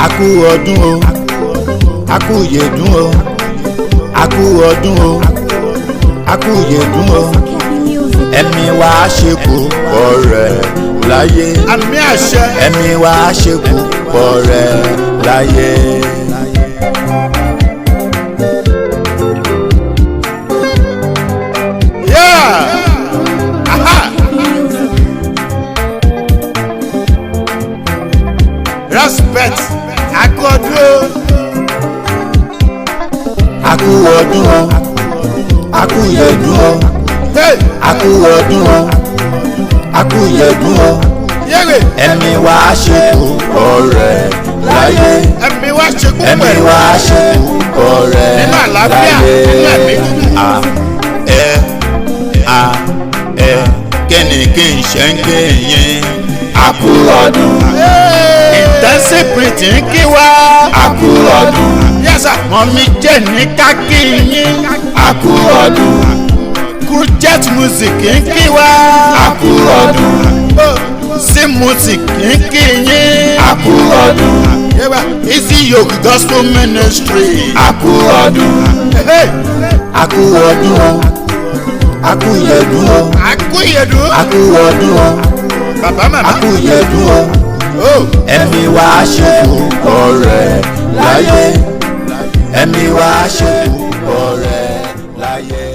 Aku ọdún o, aku yèdún o, aku ọdún o, aku yèdún o. Ẹ̀mí wa ṣe púpọ̀ rẹ̀ láyé. Àmì àṣẹ. Ẹ̀mí wa ṣe púpọ̀ rẹ̀ láyé. Respect. Aku ọdún o. Aku ọdún o, aku yèdún o. Aku ọdún o, aku yèdún o. Ẹ̀mí wa ṣe púpọ̀ rẹ̀ láyé. Ẹ̀mí wa ṣe púpọ̀ rẹ̀. Ẹ̀mí wa ṣe púpọ̀ rẹ̀ láyé. Nínú àlàáfíà, nínú ẹ̀mí kinikinse ń ké yín. Aku ọdún. Intensive breathing kí wá. Aku ọdún. Mọ̀mí jẹ́ ní kákí yín. Aku ọdún. Jet music ń kí wá. Aku ọdún. Sí music ń kí yín. Aku ọdún. Easy Yoke Gospel Ministry. Aku ọdún. Aku ọdún o. Aku yèdún o. Aku yèdún. Aku ọdún o. Bàbá màmá. Aku yèdún o. Ẹ̀mí wa ṣe púpọ̀ rẹ̀ láyé. Ẹ̀mí wa ṣe púpọ̀ rẹ̀ láyé.